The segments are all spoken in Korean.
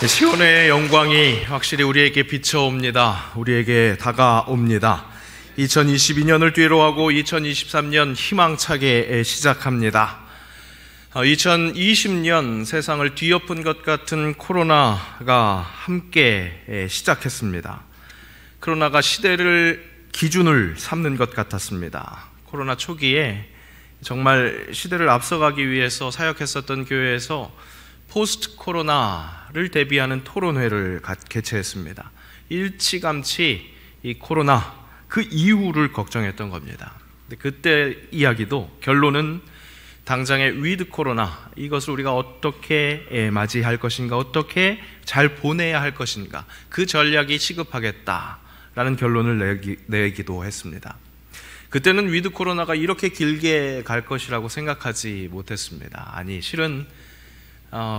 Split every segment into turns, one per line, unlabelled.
시온의 영광이 확실히 우리에게 비춰옵니다. 우리에게 다가옵니다. 2022년을 뒤로 하고 2023년 희망차게 시작합니다. 2020년 세상을 뒤엎은 것 같은 코로나가 함께 시작했습니다. 코로나가 시대를 기준을 삼는 것 같았습니다. 코로나 초기에 정말 시대를 앞서가기 위해서 사역했었던 교회에서 포스트 코로나를 대비하는 토론회를 개최했습니다. 일찌감치 이 코로나 그 이후를 걱정했던 겁니다. 근데 그때 이야기도 결론은 당장의 위드 코로나, 이것을 우리가 어떻게 맞이할 것인가, 어떻게 잘 보내야 할 것인가, 그 전략이 시급하겠다라는 결론을 내기도 했습니다. 그때는 위드 코로나가 이렇게 길게 갈 것이라고 생각하지 못했습니다. 아니, 실은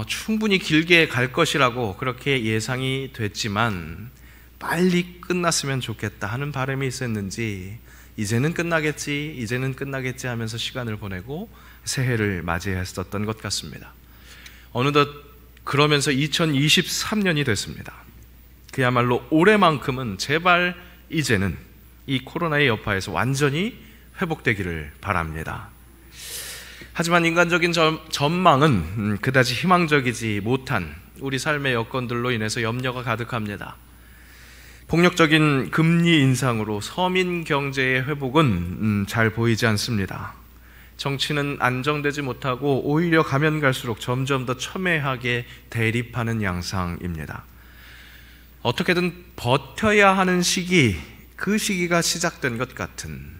충분히 길게 갈 것이라고 그렇게 예상이 됐지만 빨리 끝났으면 좋겠다 하는 바람이 있었는지 이제는 끝나겠지 하면서 시간을 보내고 새해를 맞이했었던 것 같습니다. 어느덧 그러면서 2023년이 됐습니다. 그야말로 올해만큼은 제발 이제는 이 코로나의 여파에서 완전히 회복되기를 바랍니다. 하지만 인간적인 전망은 그다지 희망적이지 못한 우리 삶의 여건들로 인해서 염려가 가득합니다. 폭력적인 금리 인상으로 서민 경제의 회복은 잘 보이지 않습니다. 정치는 안정되지 못하고 오히려 가면 갈수록 점점 더 첨예하게 대립하는 양상입니다. 어떻게든 버텨야 하는 시기, 그 시기가 시작된 것 같은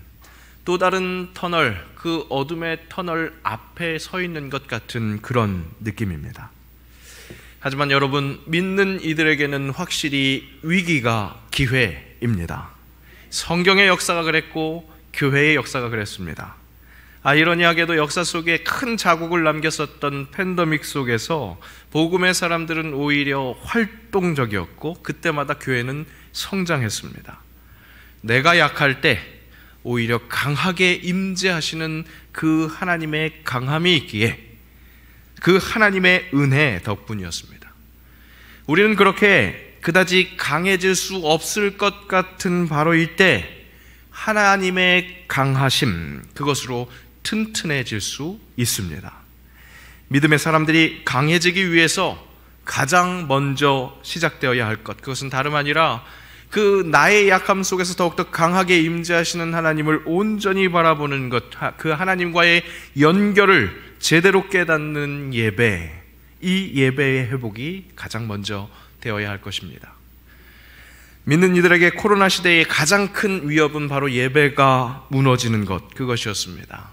또 다른 터널, 그 어둠의 터널 앞에 서 있는 것 같은 그런 느낌입니다. 하지만 여러분, 믿는 이들에게는 확실히 위기가 기회입니다. 성경의 역사가 그랬고 교회의 역사가 그랬습니다. 아이러니하게도 역사 속에 큰 자국을 남겼었던 팬데믹 속에서 복음의 사람들은 오히려 활동적이었고 그때마다 교회는 성장했습니다. 내가 약할 때 오히려 강하게 임재하시는 그 하나님의 강함이 있기에 그 하나님의 은혜 덕분이었습니다. 우리는 그렇게 그다지 강해질 수 없을 것 같은 바로 이때 하나님의 강하심, 그것으로 튼튼해질 수 있습니다. 믿음의 사람들이 강해지기 위해서 가장 먼저 시작되어야 할 것, 그것은 다름 아니라 그 나의 약함 속에서 더욱더 강하게 임재하시는 하나님을 온전히 바라보는 것, 그 하나님과의 연결을 제대로 깨닫는 예배, 이 예배의 회복이 가장 먼저 되어야 할 것입니다. 믿는 이들에게 코로나 시대의 가장 큰 위협은 바로 예배가 무너지는 것, 그것이었습니다.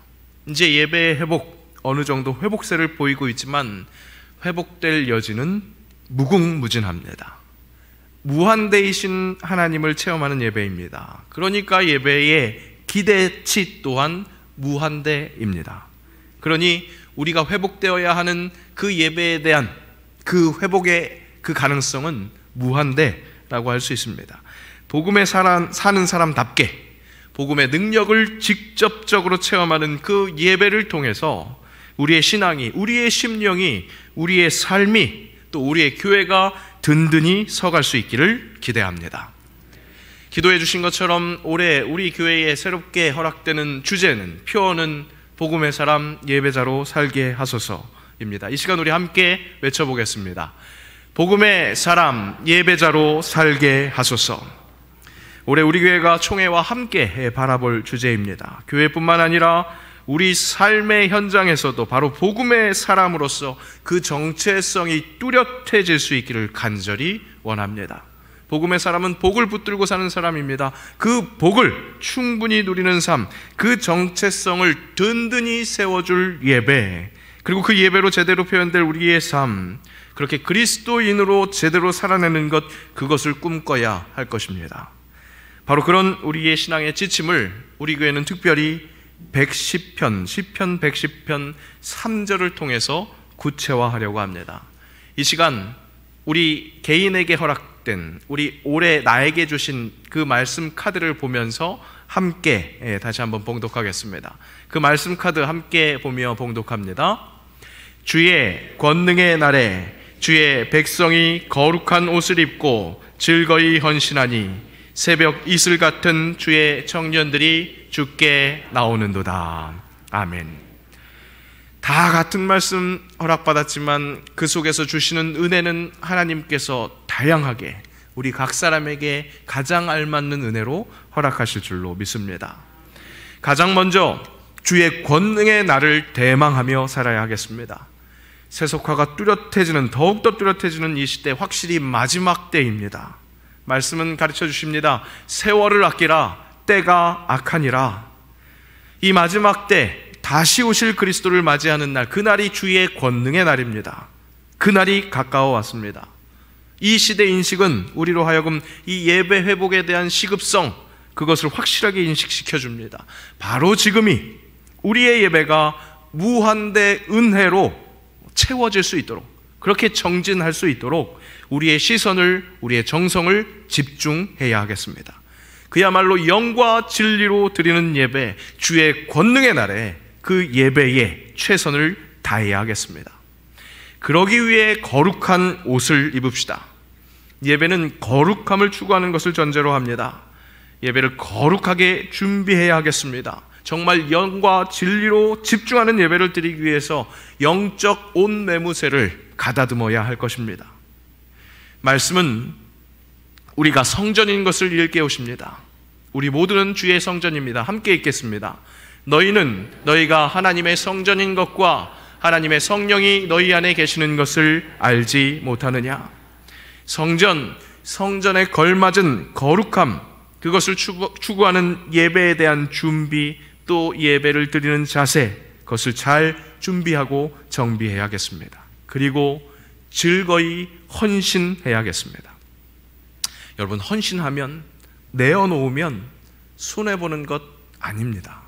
이제 예배의 회복, 어느 정도 회복세를 보이고 있지만 회복될 여지는 무궁무진합니다. 무한대이신 하나님을 체험하는 예배입니다. 그러니까 예배의 기대치 또한 무한대입니다. 그러니 우리가 회복되어야 하는 그 예배에 대한 그 회복의 그 가능성은 무한대라고 할 수 있습니다. 복음에 사는 사람답게 복음의 능력을 직접적으로 체험하는 그 예배를 통해서 우리의 신앙이, 우리의 심령이, 우리의 삶이, 또 우리의 교회가 든든히 서갈 수 있기를 기대합니다. 기도해 주신 것처럼 올해 우리 교회에 새롭게 허락되는 주제는 표어는 복음의 사람 예배자로 살게 하소서입니다. 이 시간 우리 함께 외쳐보겠습니다. 복음의 사람 예배자로 살게 하소서. 올해 우리 교회가 총회와 함께 바라볼 주제입니다. 교회뿐만 아니라 우리 삶의 현장에서도 바로 복음의 사람으로서 그 정체성이 뚜렷해질 수 있기를 간절히 원합니다. 복음의 사람은 복을 붙들고 사는 사람입니다. 그 복을 충분히 누리는 삶, 그 정체성을 든든히 세워줄 예배, 그리고 그 예배로 제대로 표현될 우리의 삶, 그렇게 그리스도인으로 제대로 살아내는 것, 그것을 꿈꿔야 할 것입니다. 바로 그런 우리의 신앙의 지침을 우리 교회는 특별히 110편, 시편 110편 3절을 통해서 구체화하려고 합니다. 이 시간 우리 개인에게 허락된, 우리 올해 나에게 주신 그 말씀 카드를 보면서 함께 다시 한번 봉독하겠습니다. 그 말씀 카드 함께 보며 봉독합니다. 주의 권능의 날에 주의 백성이 거룩한 옷을 입고 즐거이 헌신하니 새벽 이슬 같은 주의 청년들이 주께 나오는도다. 아멘. 다 같은 말씀 허락받았지만 그 속에서 주시는 은혜는 하나님께서 다양하게 우리 각 사람에게 가장 알맞는 은혜로 허락하실 줄로 믿습니다. 가장 먼저 주의 권능의 날을 대망하며 살아야 하겠습니다. 세속화가 더욱더 뚜렷해지는 이 시대, 확실히 마지막 때입니다. 말씀은 가르쳐 주십니다. 세월을 아끼라, 때가 악하니라. 이 마지막 때 다시 오실 그리스도를 맞이하는 날, 그날이 주의 권능의 날입니다. 그날이 가까워 왔습니다. 이 시대 인식은 우리로 하여금 이 예배 회복에 대한 시급성, 그것을 확실하게 인식시켜 줍니다. 바로 지금이 우리의 예배가 무한대 은혜로 채워질 수 있도록, 그렇게 정진할 수 있도록 우리의 시선을, 우리의 정성을 집중해야 하겠습니다. 그야말로 영과 진리로 드리는 예배, 주의 권능의 날에 그 예배에 최선을 다해야 하겠습니다. 그러기 위해 거룩한 옷을 입읍시다. 예배는 거룩함을 추구하는 것을 전제로 합니다. 예배를 거룩하게 준비해야 하겠습니다. 정말 영과 진리로 집중하는 예배를 드리기 위해서 영적 옷매무새를 가다듬어야 할 것입니다. 말씀은 우리가 성전인 것을 일깨우십니다. 우리 모두는 주의 성전입니다. 함께 읽겠습니다. 너희는 너희가 하나님의 성전인 것과 하나님의 성령이 너희 안에 계시는 것을 알지 못하느냐. 성전에 걸맞은 거룩함, 그것을 추구하는 예배에 대한 준비, 또 예배를 드리는 자세, 그것을 잘 준비하고 정비해야겠습니다. 그리고 즐거이 헌신해야겠습니다. 여러분, 헌신하면, 내어놓으면 손해보는 것 아닙니다.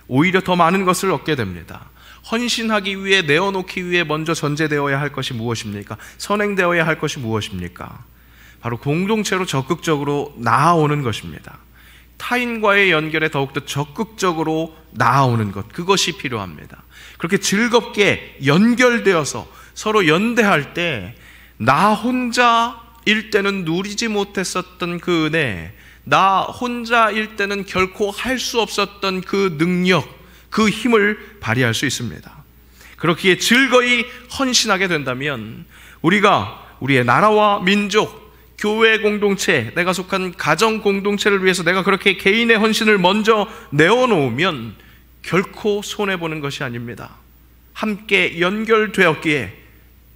오히려 더 많은 것을 얻게 됩니다. 헌신하기 위해, 내어놓기 위해 먼저 전제되어야 할 것이 무엇입니까? 선행되어야 할 것이 무엇입니까? 바로 공동체로 적극적으로 나아오는 것입니다. 타인과의 연결에 더욱더 적극적으로 나아오는 것, 그것이 필요합니다. 그렇게 즐겁게 연결되어서 서로 연대할 때 나 혼자일 때는 누리지 못했었던 그 은혜, 나 혼자일 때는 결코 할 수 없었던 그 능력, 그 힘을 발휘할 수 있습니다. 그렇기에 즐거이 헌신하게 된다면 우리가 우리의 나라와 민족, 교회 공동체, 내가 속한 가정 공동체를 위해서 내가 그렇게 개인의 헌신을 먼저 내어놓으면 결코 손해보는 것이 아닙니다. 함께 연결되었기에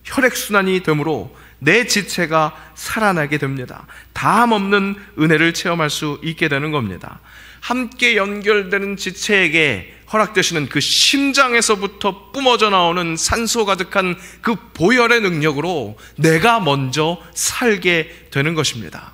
혈액순환이 되므로 내 지체가 살아나게 됩니다. 다함 없는 은혜를 체험할 수 있게 되는 겁니다. 함께 연결되는 지체에게 허락되시는 그 심장에서부터 뿜어져 나오는 산소 가득한 그 보혈의 능력으로 내가 먼저 살게 되는 것입니다.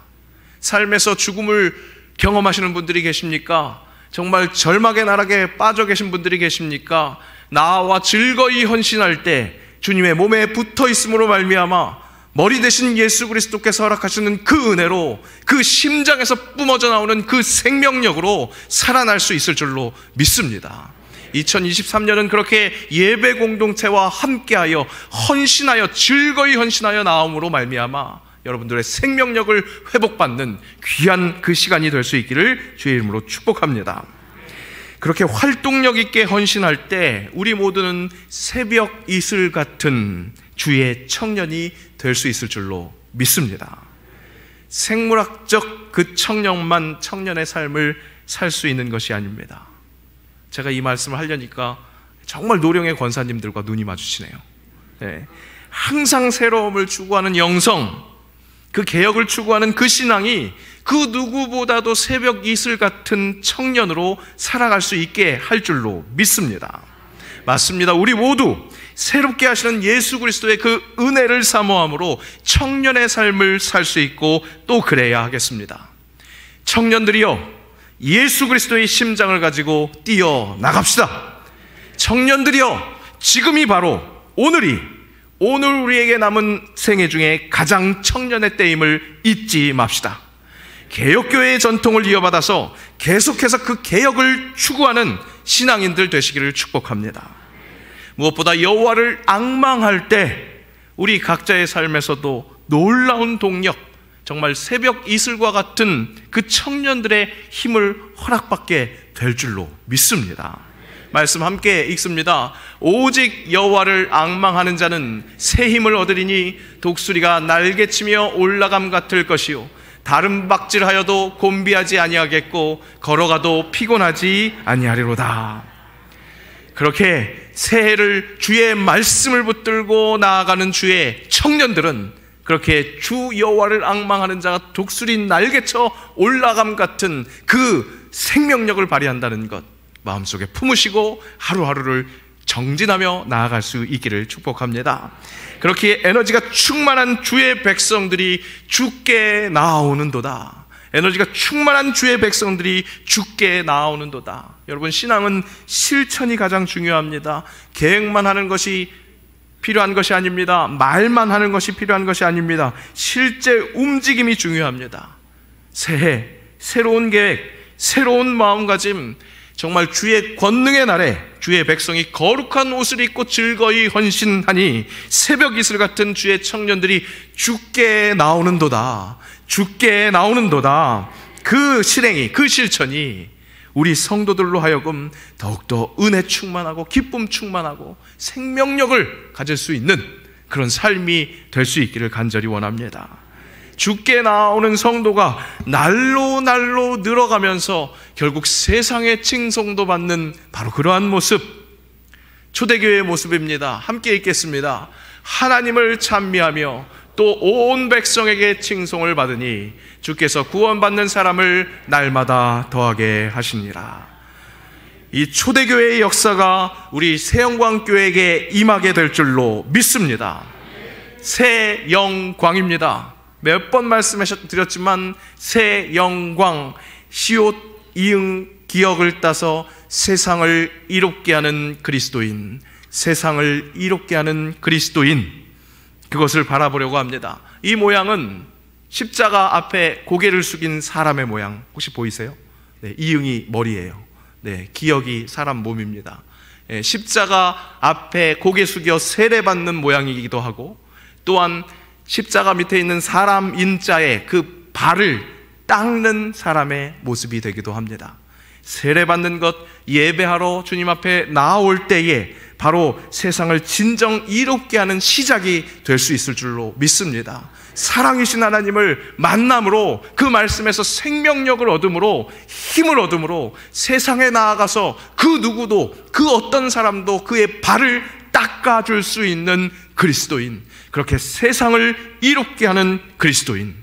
삶에서 죽음을 경험하시는 분들이 계십니까? 정말 절망의 나락에 빠져 계신 분들이 계십니까? 나와 즐거이 헌신할 때 주님의 몸에 붙어 있음으로 말미암아 머리 대신 예수 그리스도께서 허락하시는 그 은혜로, 그 심장에서 뿜어져 나오는 그 생명력으로 살아날 수 있을 줄로 믿습니다. 2023년은 그렇게 예배 공동체와 함께하여 헌신하여, 즐거이 헌신하여 나옴으로 말미암아 여러분들의 생명력을 회복받는 귀한 그 시간이 될 수 있기를 주의 이름으로 축복합니다. 그렇게 활동력 있게 헌신할 때 우리 모두는 새벽 이슬 같은 주의 청년이 될 수 있을 줄로 믿습니다. 생물학적 그 청년의 삶을 살 수 있는 것이 아닙니다. 제가 이 말씀을 하려니까 정말 노령의 권사님들과 눈이 마주치네요. 네. 항상 새로움을 추구하는 영성, 그 개혁을 추구하는 그 신앙이 그 누구보다도 새벽 이슬 같은 청년으로 살아갈 수 있게 할 줄로 믿습니다. 맞습니다. 우리 모두 새롭게 하시는 예수 그리스도의 그 은혜를 사모함으로 청년의 삶을 살 수 있고 또 그래야 하겠습니다. 청년들이여, 예수 그리스도의 심장을 가지고 뛰어나갑시다. 청년들이여, 지금이 바로 오늘 우리에게 남은 생애 중에 가장 청년의 때임을 잊지 맙시다. 개혁교회의 전통을 이어받아서 계속해서 그 개혁을 추구하는 신앙인들 되시기를 축복합니다. 무엇보다 여호와를 앙망할 때 우리 각자의 삶에서도 놀라운 동력, 정말 새벽 이슬과 같은 그 청년들의 힘을 허락받게 될 줄로 믿습니다. 말씀 함께 읽습니다. 오직 여호와를 앙망하는 자는 새 힘을 얻으리니 독수리가 날개치며 올라감 같을 것이요 다른 박질하여도 곤비하지 아니하겠고 걸어가도 피곤하지 아니하리로다. 그렇게 새해를 주의 말씀을 붙들고 나아가는 주의 청년들은 그렇게 주 여호와를 앙망하는 자가 독수리 날개쳐 올라감 같은 그 생명력을 발휘한다는 것 마음속에 품으시고 하루하루를 정진하며 나아갈 수 있기를 축복합니다. 그렇게 에너지가 충만한 주의 백성들이 주께 나아오는도다. 에너지가 충만한 주의 백성들이 주께 나아오는도다. 여러분, 신앙은 실천이 가장 중요합니다. 계획만 하는 것이 필요한 것이 아닙니다. 말만 하는 것이 필요한 것이 아닙니다. 실제 움직임이 중요합니다. 새해, 새로운 계획, 새로운 마음가짐, 정말 주의 권능의 날에 주의 백성이 거룩한 옷을 입고 즐거이 헌신하니 새벽 이슬 같은 주의 청년들이 주께 나오는도다. 주께 나오는도다. 그 실행이, 그 실천이 우리 성도들로 하여금 더욱더 은혜 충만하고 기쁨 충만하고 생명력을 가질 수 있는 그런 삶이 될 수 있기를 간절히 원합니다. 주께 나오는 성도가 날로 늘어가면서 결국 세상의 칭송도 받는 바로 그러한 모습, 초대교회의 모습입니다. 함께 읽겠습니다. 하나님을 찬미하며 또 온 백성에게 칭송을 받으니 주께서 구원받는 사람을 날마다 더하게 하시니라. 이 초대교회의 역사가 우리 새영광교회에게 임하게 될 줄로 믿습니다. 새 영광입니다. 몇 번 말씀드렸지만 새 영광, 시옷, 이응, 기역을 따서 세상을 이롭게 하는 그리스도인, 세상을 이롭게 하는 그리스도인, 그것을 바라보려고 합니다. 이 모양은 십자가 앞에 고개를 숙인 사람의 모양, 혹시 보이세요? 네, 이응이 머리예요. 네, 기역이 사람 몸입니다. 네, 십자가 앞에 고개 숙여 세례받는 모양이기도 하고, 또한 십자가 밑에 있는 사람 인자의 그 발을 닦는 사람의 모습이 되기도 합니다. 세례받는 것, 예배하러 주님 앞에 나아올 때에 바로 세상을 진정 이롭게 하는 시작이 될 수 있을 줄로 믿습니다. 사랑이신 하나님을 만남으로, 그 말씀에서 생명력을 얻음으로, 힘을 얻음으로 세상에 나아가서 그 누구도, 그 어떤 사람도 그의 발을 닦아줄 수 있는 그리스도인, 그렇게 세상을 이롭게 하는 그리스도인,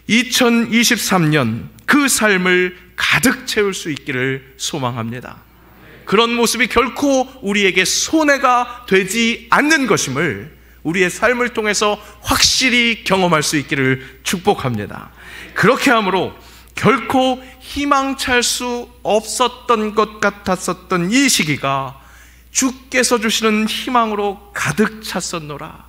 2023년 그 삶을 가득 채울 수 있기를 소망합니다. 그런 모습이 결코 우리에게 손해가 되지 않는 것임을 우리의 삶을 통해서 확실히 경험할 수 있기를 축복합니다. 그렇게 함으로 결코 희망찰 수 없었던 것 같았었던 이 시기가 주께서 주시는 희망으로 가득 찼었노라.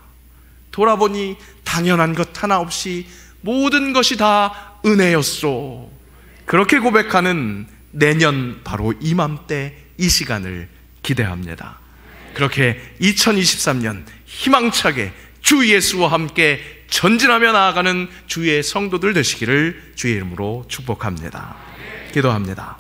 돌아보니 당연한 것 하나 없이 모든 것이 다 은혜였소. 그렇게 고백하는 내년 바로 이맘때 이 시간을 기대합니다. 그렇게 2023년 희망차게 주 예수와 함께 전진하며 나아가는 주의 성도들 되시기를 주의 이름으로 축복합니다. 기도합니다.